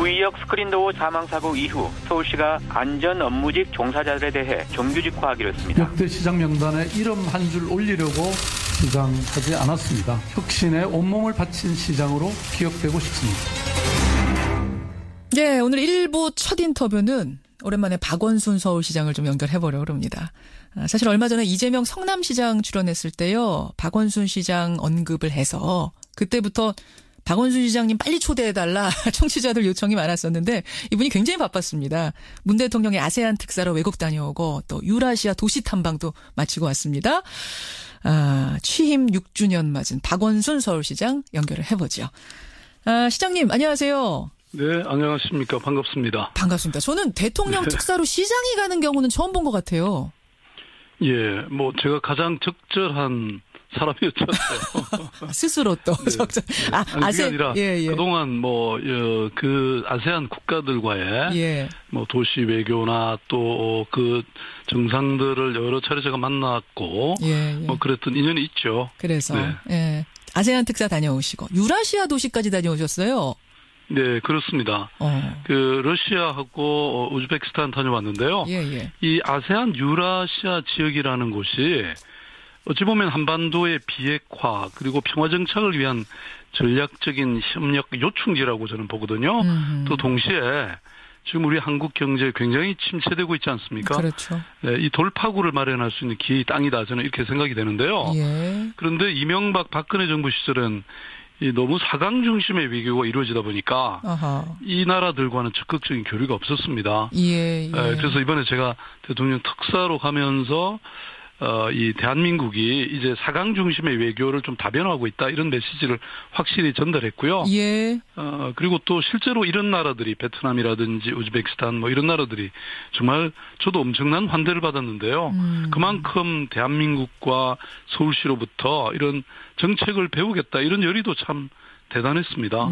구의역 스크린도어 사망사고 이후 서울시가 안전 업무직 종사자들에 대해 정규직화하기로 했습니다. 역대 시장 명단에 이름 한 줄 올리려고 주장하지 않았습니다. 혁신에 온몸을 바친 시장으로 기억되고 싶습니다. 네, 오늘 1부 첫 인터뷰는 오랜만에 박원순 서울시장을 좀 연결해보려고 합니다. 사실 얼마 전에 이재명 성남시장 출연했을 때요, 박원순 시장 언급을 해서 그때부터 박원순 시장님 빨리 초대해달라 청취자들 요청이 많았었는데 이분이 굉장히 바빴습니다. 문 대통령의 아세안 특사로 외국 다녀오고 또 유라시아 도시 탐방도 마치고 왔습니다. 취임 6주년 맞은 박원순 서울시장 연결을 해보죠. 시장님 안녕하세요. 네, 안녕하십니까. 반갑습니다. 반갑습니다. 저는 대통령 특사로 시장이 가는 경우는 처음 본 것 같아요. 예, 뭐 제가 가장 적절한 사람이었죠. 스스로 또 적절. 그게 아니라 그동안 그 아세안 국가들과의 뭐 도시 외교나 또 그 정상들을 여러 차례 제가 만났고 뭐 그랬던 인연이 있죠. 그래서 아세안 특사 다녀오시고 유라시아 도시까지 다녀오셨어요. 네, 그렇습니다. 그 러시아하고 우즈베키스탄 다녀왔는데요. 이 아세안 유라시아 지역이라는 곳이 어찌 보면 한반도의 비핵화 그리고 평화 정착을 위한 전략적인 협력 요충지라고 저는 보거든요. 또 동시에 지금 우리 한국 경제 굉장히 침체되고 있지 않습니까? 그렇죠. 네, 이 돌파구를 마련할 수 있는 기회의 땅이다. 저는 이렇게 생각이 되는데요. 그런데 이명박 박근혜 정부 시절은 이 너무 사강 중심의 외교가 이루어지다 보니까 이 나라들과는 적극적인 교류가 없었습니다. 그래서 이번에 제가 대통령 특사로 가면서 이 대한민국이 이제 사강 중심의 외교를 좀 다변화하고 있다 이런 메시지를 확실히 전달했고요. 그리고 또 실제로 이런 나라들이 베트남이라든지 우즈베키스탄 뭐 이런 나라들이 정말 저도 엄청난 환대를 받았는데요. 그만큼 대한민국과 서울시로부터 이런 정책을 배우겠다 이런 열의도 참 대단했습니다.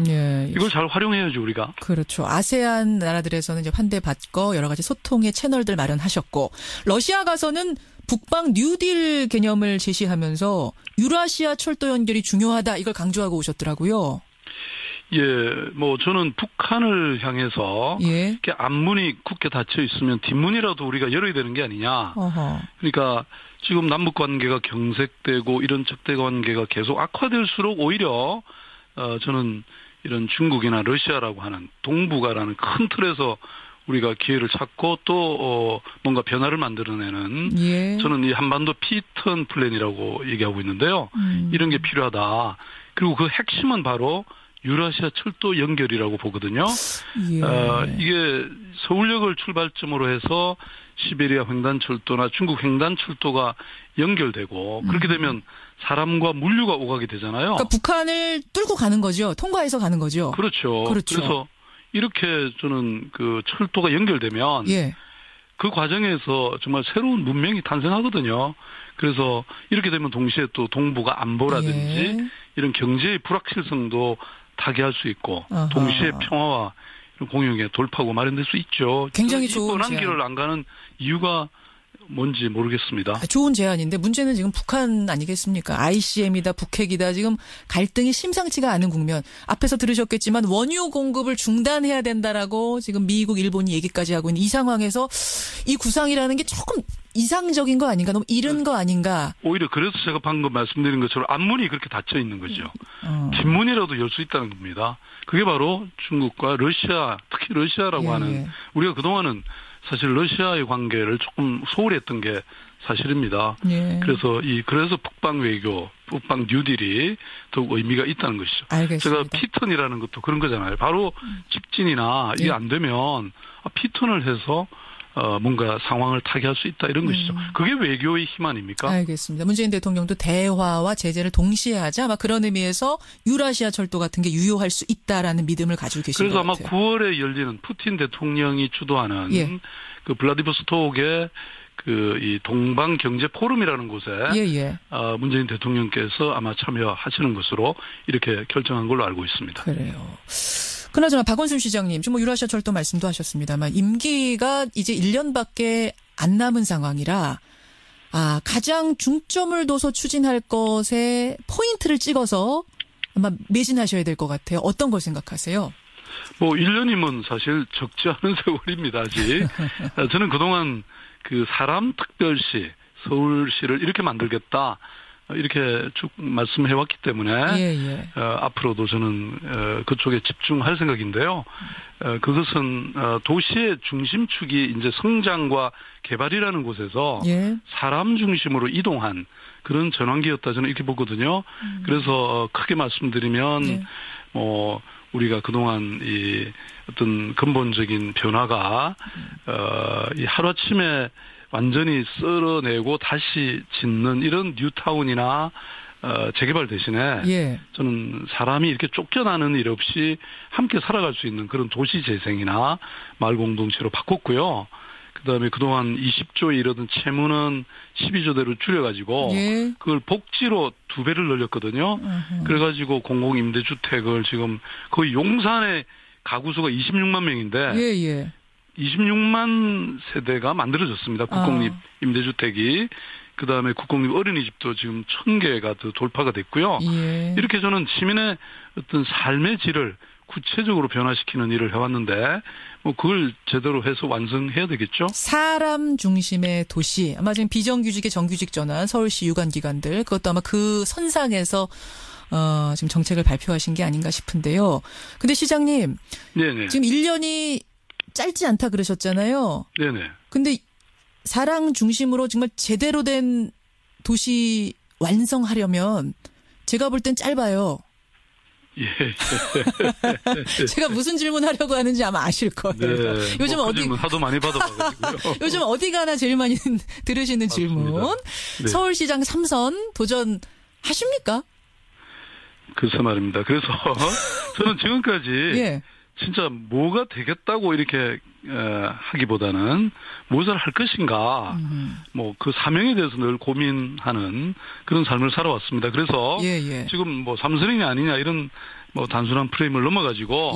이걸 잘 활용해야죠, 우리가. 그렇죠. 아세안 나라들에서는 이제 환대받고 여러 가지 소통의 채널들 마련하셨고 러시아 가서는 북방 뉴딜 개념을 제시하면서 유라시아 철도 연결이 중요하다 이걸 강조하고 오셨더라고요. 예, 뭐 저는 북한을 향해서 이렇게 앞문이 굳게 닫혀 있으면 뒷문이라도 우리가 열어야 되는 게 아니냐. 그러니까 지금 남북 관계가 경색되고 이런 적대 관계가 계속 악화될수록 오히려 저는 이런 중국이나 러시아라고 하는 동북아라는 큰 틀에서 우리가 기회를 찾고 또 뭔가 변화를 만들어내는 저는 이 한반도 피턴 플랜이라고 얘기하고 있는데요. 이런 게 필요하다. 그리고 그 핵심은 바로 유라시아 철도 연결이라고 보거든요. 이게 서울역을 출발점으로 해서 시베리아 횡단철도나 중국 횡단철도가 연결되고 그렇게 되면 사람과 물류가 오가게 되잖아요. 그러니까 북한을 뚫고 가는 거죠. 통과해서 가는 거죠. 그렇죠. 그래서 이렇게 저는 그 철도가 연결되면 그 과정에서 정말 새로운 문명이 탄생하거든요. 그래서 이렇게 되면 동시에 또 동북아 안보라든지 이런 경제의 불확실성도 타개할 수 있고 동시에 평화와 공용의 돌파구 마련될 수 있죠. 굉장히 좋은 뻔한 길을 안 가는 이유가 뭔지 모르겠습니다. 좋은 제안인데 문제는 지금 북한 아니겠습니까? ICM이다 북핵이다 지금 갈등이 심상치가 않은 국면. 앞에서 들으셨겠지만 원유 공급을 중단해야 된다라고 지금 미국, 일본이 얘기까지 하고 있는 이 상황에서 이 구상이라는 게 조금 이상적인 거 아닌가? 너무 이른 거 아닌가? 오히려 그래서 제가 방금 말씀드린 것처럼 앞문이 그렇게 닫혀 있는 거죠. 뒷문이라도 열 수 있다는 겁니다. 그게 바로 중국과 러시아, 특히 러시아라고 하는 우리가 그동안은 사실 러시아의 관계를 조금 소홀히 했던 게 사실입니다. 그래서 북방 외교, 북방 뉴딜이 더욱 의미가 있다는 것이죠. 알겠습니다. 제가 피턴이라는 것도 그런 거잖아요. 바로 직진이나 이게 안 되면 피턴을 해서 뭔가 상황을 타개할 수 있다 이런 것이죠. 그게 외교의 힘 아닙니까? 알겠습니다. 문재인 대통령도 대화와 제재를 동시에 하자 막 그런 의미에서 유라시아 철도 같은 게 유효할 수 있다라는 믿음을 가지고 계신 것 같아요. 그래서 아마 9월에 열리는 푸틴 대통령이 주도하는 그 블라디보스톡의 그 이 동방 경제 포럼이라는 곳에 문재인 대통령께서 아마 참여하시는 것으로 이렇게 결정한 걸로 알고 있습니다. 그래요. 그나저나 박원순 시장님, 지금 뭐 유라시아 철도 말씀도 하셨습니다만 임기가 이제 1년밖에 안 남은 상황이라 가장 중점을 둬서 추진할 것에 포인트를 찍어서 아마 매진하셔야 될 것 같아요. 어떤 걸 생각하세요? 뭐 1년이면 사실 적지 않은 세월입니다. 아직. 저는 그동안 그 사람 특별시, 서울시를 이렇게 만들겠다. 이렇게 쭉 말씀해왔기 때문에 앞으로도 저는 그쪽에 집중할 생각인데요. 그것은 도시의 중심축이 이제 성장과 개발이라는 곳에서 사람 중심으로 이동한 그런 전환기였다 저는 이렇게 보거든요. 그래서 크게 말씀드리면 뭐 우리가 그동안 이 어떤 근본적인 변화가 이 하루아침에 완전히 쓸어내고 다시 짓는 이런 뉴타운이나 재개발 대신에 저는 사람이 이렇게 쫓겨나는 일 없이 함께 살아갈 수 있는 그런 도시 재생이나 마을 공동체로 바꿨고요. 그다음에 그동안 20조에 이르던 채무는 12조대로 줄여가지고 그걸 복지로 2배를 늘렸거든요. 그래가지고 공공임대주택을 지금 거의 용산의 가구 수가 26만 명인데 26만 세대가 만들어졌습니다. 국공립 임대주택이. 그다음에 국공립 어린이집도 지금 1000개가 더 돌파가 됐고요. 이렇게 저는 시민의 어떤 삶의 질을 구체적으로 변화시키는 일을 해왔는데 뭐 그걸 제대로 해서 완성해야 되겠죠. 사람 중심의 도시. 아마 지금 비정규직의 정규직 전환, 서울시 유관기관들 그것도 아마 그 선상에서 지금 정책을 발표하신 게 아닌가 싶은데요. 근데 시장님, 지금 1년이 짧지 않다 그러셨잖아요. 네네. 근데 사람 중심으로 정말 제대로 된 도시 완성하려면 제가 볼 땐 짧아요. 제가 무슨 질문하려고 하는지 아마 아실 거예요. 요즘 뭐 질문 하도 많이 받아봐가지고요. 요즘 어디 가나 제일 많이 들으시는 질문. 서울시장 3선 도전하십니까? 글쎄 말입니다. 그래서 저는 지금까지 진짜 뭐가 되겠다고 이렇게 하기보다는 무엇을 할 것인가 뭐 그 사명에 대해서 늘 고민하는 그런 삶을 살아왔습니다. 그래서 지금 뭐 삼선이냐 아니냐 이런 뭐 단순한 프레임을 넘어가지고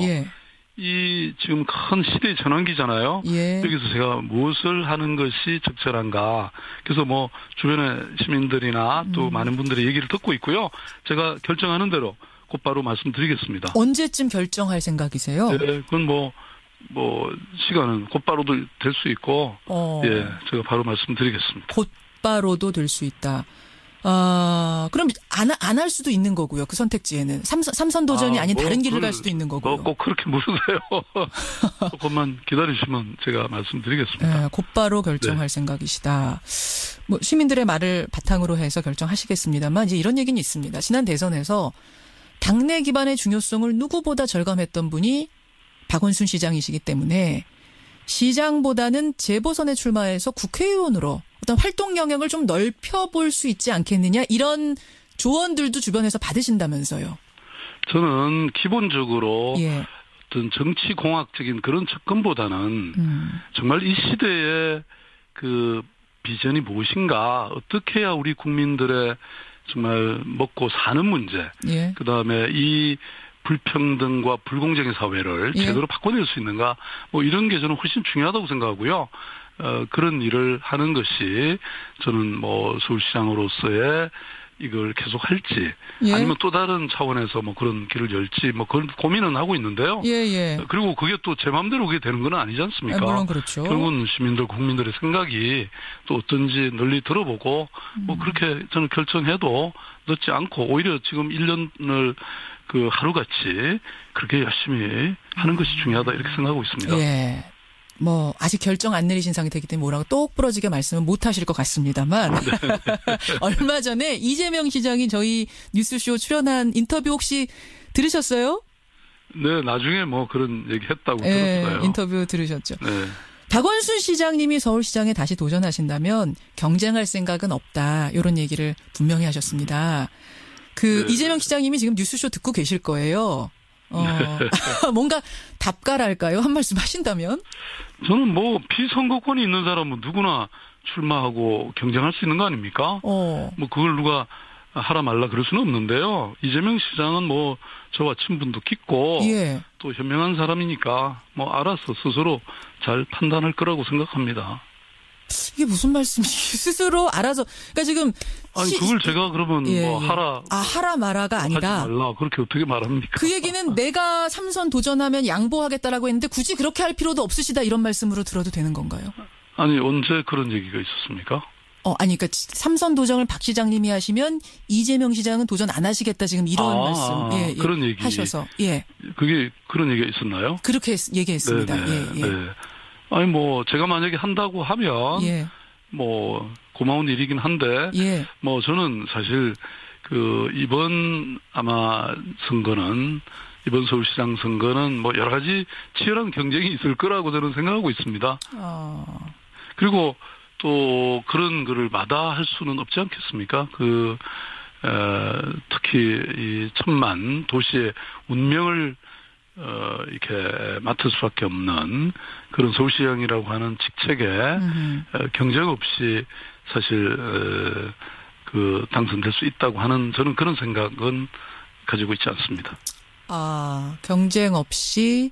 이 지금 큰 시대의 전환기잖아요. 여기서 제가 무엇을 하는 것이 적절한가. 그래서 뭐 주변의 시민들이나 또 많은 분들의 얘기를 듣고 있고요. 제가 결정하는 대로 곧바로 말씀드리겠습니다. 언제쯤 결정할 생각이세요? 그건 뭐 시간은 곧바로도 될 수 있고, 제가 바로 말씀드리겠습니다. 곧바로도 될 수 있다. 그럼 안 할 수도 있는 거고요. 그 선택지에는 삼선 도전이 아닌 다른 길을 갈 수도 있는 거고요. 꼭 그렇게 물으세요. 조금만 기다리시면 제가 말씀드리겠습니다. 곧바로 결정할 생각이시다. 뭐 시민들의 말을 바탕으로 해서 결정하시겠습니다만 이제 이런 얘기는 있습니다. 지난 대선에서 당내 기반의 중요성을 누구보다 절감했던 분이 박원순 시장이시기 때문에 시장보다는 재보선에 출마해서 국회의원으로 어떤 활동 영역을 좀 넓혀볼 수 있지 않겠느냐 이런 조언들도 주변에서 받으신다면서요. 저는 기본적으로 어떤 정치공학적인 그런 접근보다는 정말 이 시대의 그 비전이 무엇인가 어떻게 해야 우리 국민들의 정말 먹고 사는 문제 그다음에 이 불평등과 불공정의 사회를 제대로 바꿔낼 수 있는가 뭐 이런 게 저는 훨씬 중요하다고 생각하고요. 그런 일을 하는 것이 저는 뭐 서울시장으로서의 이걸 계속 할지 아니면 또 다른 차원에서 뭐 그런 길을 열지 뭐 그런 고민은 하고 있는데요. 그리고 그게 또 제 마음대로 그게 되는 건 아니지 않습니까? 물론 그렇죠. 결국은 시민들 국민들의 생각이 또 어떤지 널리 들어보고 뭐 그렇게 저는 결정해도 늦지 않고 오히려 지금 1년을 그 하루같이 그렇게 열심히 하는 것이 중요하다 이렇게 생각하고 있습니다. 뭐 아직 결정 안 내리신 상태이기 때문에 뭐라고 똑 부러지게 말씀은 못 하실 것 같습니다만 얼마 전에 이재명 시장이 저희 뉴스쇼 출연한 인터뷰 혹시 들으셨어요? 네, 나중에 뭐 그런 얘기 했다고 들었어요. 인터뷰 들으셨죠? 박원순 시장님이 서울시장에 다시 도전하신다면 경쟁할 생각은 없다. 이런 얘기를 분명히 하셨습니다. 이재명 시장님이 지금 뉴스쇼 듣고 계실 거예요. 뭔가 답가랄까요? 한 말씀 하신다면? 저는 뭐 피선거권이 있는 사람은 누구나 출마하고 경쟁할 수 있는 거 아닙니까? 뭐 그걸 누가 하라 말라 그럴 수는 없는데요. 이재명 시장은 뭐 저와 친분도 깊고 또 현명한 사람이니까 뭐 알아서 스스로 잘 판단할 거라고 생각합니다. 이게 무슨 말씀이지? 스스로 알아서. 그러니까 지금. 아니, 그걸 제가 그러면 하라. 하라 마라가 아니라. 하지 말라. 그렇게 어떻게 말합니까? 그 얘기는 내가 3선 도전하면 양보하겠다라고 했는데 굳이 그렇게 할 필요도 없으시다 이런 말씀으로 들어도 되는 건가요? 아니, 언제 그런 얘기가 있었습니까? 아니, 그러니까 3선 도전을 박 시장님이 하시면 이재명 시장은 도전 안 하시겠다 지금 이런 말씀. 그런 얘기 하셔서. 그게 그런 얘기가 있었나요? 그렇게 얘기했습니다. 네. 아니, 뭐, 제가 만약에 한다고 하면. 뭐, 고마운 일이긴 한데. 뭐, 저는 사실, 이번 아마 선거는, 이번 서울시장 선거는 뭐, 여러 가지 치열한 경쟁이 있을 거라고 저는 생각하고 있습니다. 그리고 또 그런 거를 마다할 수는 없지 않겠습니까? 특히 이 1000만 도시의 운명을 이렇게 맡을 수밖에 없는 그런 서울시장이라고 하는 직책에 경쟁 없이 사실 당선될 수 있다고 하는 저는 그런 생각은 가지고 있지 않습니다. 경쟁 없이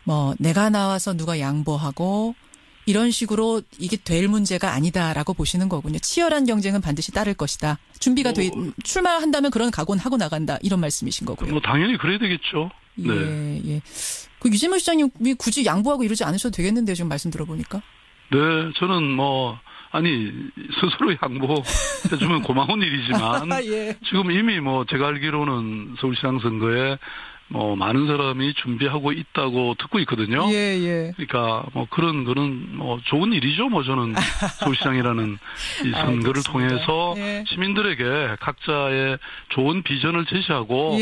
뭐 내가 나와서 누가 양보하고 이런 식으로 이게 될 문제가 아니다라고 보시는 거군요. 치열한 경쟁은 반드시 따를 것이다. 준비가 출마한다면 그런 각오는 하고 나간다. 이런 말씀이신 거고요. 뭐 당연히 그래야 되겠죠. 예. 그 유재명 시장님이 굳이 양보하고 이러지 않으셔도 되겠는데요. 지금 말씀 들어보니까. 네, 저는 스스로 양보해주면 고마운 일이지만 지금 이미 제가 알기로는 서울시장 선거에 많은 사람이 준비하고 있다고 듣고 있거든요. 그러니까 그런 거는 좋은 일이죠. 저는 서울시장이라는 이 선거를 통해서 시민들에게 각자의 좋은 비전을 제시하고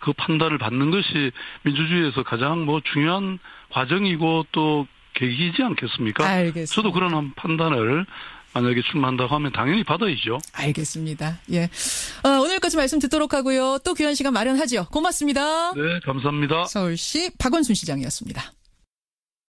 그 판단을 받는 것이 민주주의에서 가장 중요한 과정이고 또 계기이지 않겠습니까? 알겠습니다. 저도 그런 판단을 만약에 출마한다고 하면 당연히 받아야죠. 알겠습니다. 오늘까지 말씀 듣도록 하고요. 또 귀한 시간 마련하죠. 고맙습니다. 네, 감사합니다. 서울시 박원순 시장이었습니다.